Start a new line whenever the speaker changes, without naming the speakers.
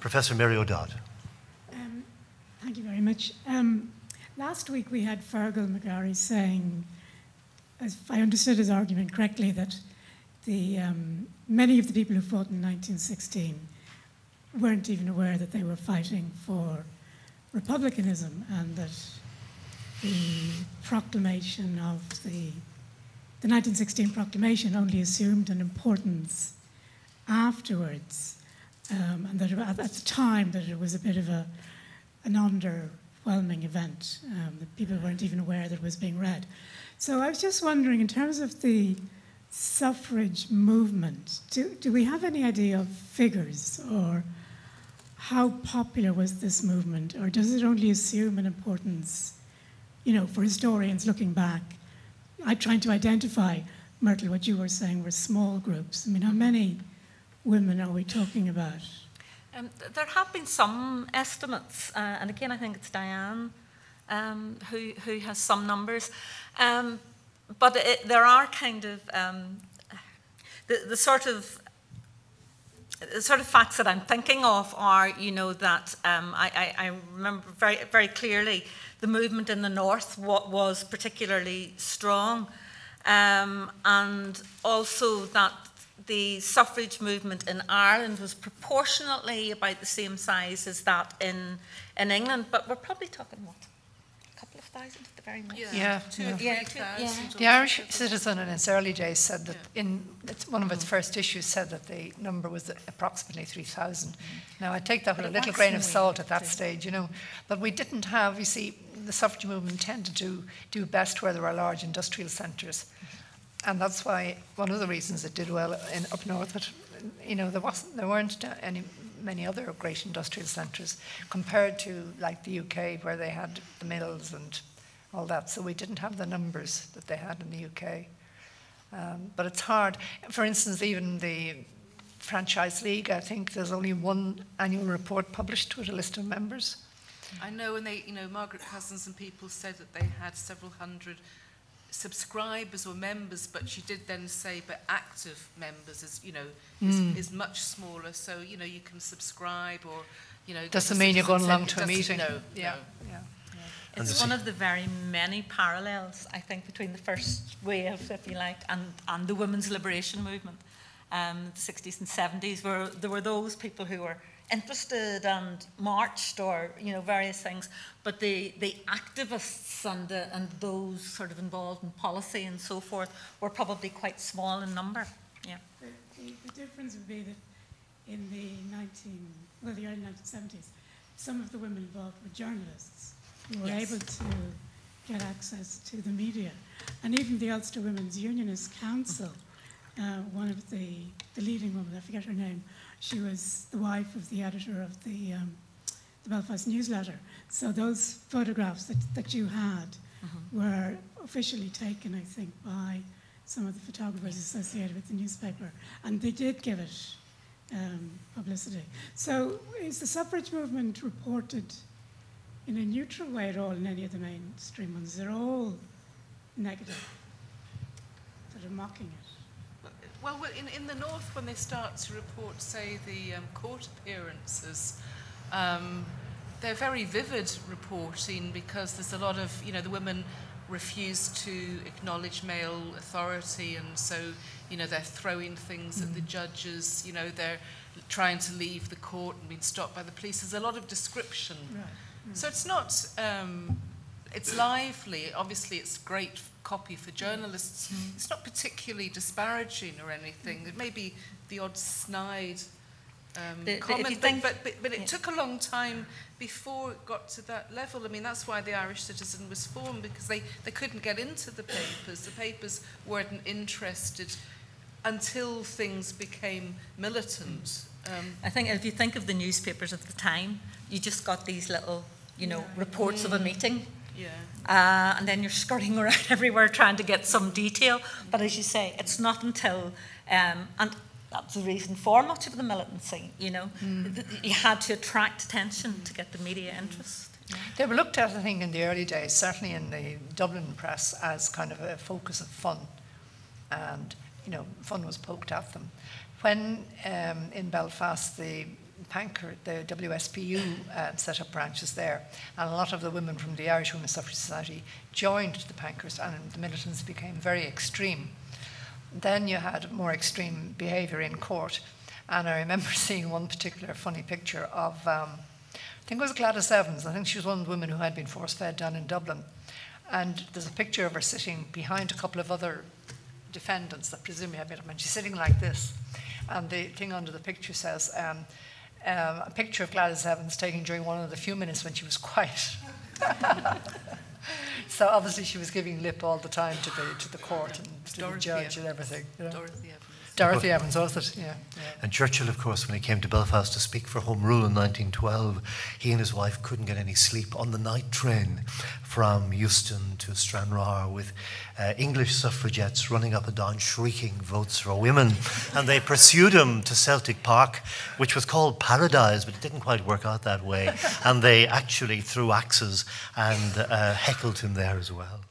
Professor Mary O'Dodd.
Thank you very much. Last week we had Fergal McGarry saying, as I understood his argument correctly, that many of the people who fought in 1916 weren't even aware that they were fighting for republicanism, and that the proclamation of the 1916 proclamation only assumed an importance afterwards, and that at the time that it was a bit of an underwhelming event, that people weren't even aware that it was being read. So I was just wondering, in terms of the suffrage movement, do we have any idea of figures, or how popular was this movement, or does it only assume an importance, for historians looking back? I'm trying to identify, Myrtle, what you were saying were small groups. I mean, how many women are we talking about?
There have been some estimates, and again, I think it's Diane who has some numbers, but there are kind of the sort of facts that I'm thinking of are, that I remember very, very clearly the movement in the north was particularly strong, and also that the suffrage movement in Ireland was proportionately about the same size as that in England, but we're probably talking, what, a couple of thousand at the very most?
Yeah.
2,000 or 3,000.
The Irish Citizen in its early days said that one of its first issues said that the number was approximately 3,000. Now, I take that with a little grain of salt at that stage, but we didn't have, you see, the suffrage movement tended to do best where there were large industrial centres. And that's why one of the reasons it did well up north, but there weren't many other great industrial centres compared to like the UK, where they had the mills and all that. So we didn't have the numbers that they had in the UK. But it's hard. For instance, even the Franchise League, I think there's only one annual report published with a list of members.
I know, and Margaret Cousins and people said that they had several hundred subscribers or members, but she did then say, but active members is much smaller. So you can subscribe, or
doesn't mean you're going along to a meeting.
No.
It's one of the very many parallels, I think, between the first wave, if you like, and the women's liberation movement, the 60s and 70s, where there were those people who were interested and marched, or various things, but the activists and those sort of involved in policy and so forth were probably quite small in number. Yeah.
The difference would be that in the early 1970s, some of the women involved were journalists who were able to get access to the media, and even the Ulster Women's Unionist Council. One of the leading women, I forget her name, she was the wife of the editor of the Belfast Newsletter. So those photographs that you had were officially taken, I think, by some of the photographers associated with the newspaper, and they did give it publicity. So is the suffrage movement reported in a neutral way at all in any of the mainstream ones? They're all negative, sort of mocking it.
Well, in the north, when they start to report, say, the court appearances, they're very vivid reporting, because there's a lot of, the women refuse to acknowledge male authority, and so, they're throwing things at the judges, they're trying to leave the court and being stopped by the police. There's a lot of description. Right. So it's not, it's lively. Obviously, it's great copy for journalists. It's not particularly disparaging or anything. It may be the odd snide comment, but it took a long time before it got to that level. I mean, that's why the Irish Citizen was formed, because they couldn't get into the papers. The papers weren't interested until things became militant.
I think if you think of the newspapers at the time, you just got these little, reports of a meeting.
Yeah.
And then you're skirting around everywhere trying to get some detail. But as you say, it's not until, and that's the reason for much of the militancy, you had to attract attention to get the media interest. Yeah.
They were looked at, I think, in the early days, certainly in the Dublin press, as kind of a focus of fun. And, fun was poked at them. When in Belfast the Pankhurst, the WSPU set up branches there, and a lot of the women from the Irish Women's Suffrage Society joined the Pankhurst, and the militants became very extreme. Then you had more extreme behaviour in court, and I remember seeing one particular funny picture of, I think it was Gladys Evans. I think she was one of the women who had been force-fed down in Dublin, and there's a picture of her sitting behind a couple of other defendants that presumably had been up, and she's sitting like this, and the thing under the picture says, a picture of Gladys Evans taken during one of the few minutes when she was quiet. So obviously she was giving lip all the time to the court and to the judge and everything. You know? Dorothy Evans, was it? Yeah.
And Churchill, of course, when he came to Belfast to speak for Home Rule in 1912, he and his wife couldn't get any sleep on the night train from Euston to Stranraer with English suffragettes running up and down shrieking votes for women. And they pursued him to Celtic Park, which was called Paradise, but it didn't quite work out that way. And they actually threw axes and heckled him there as well.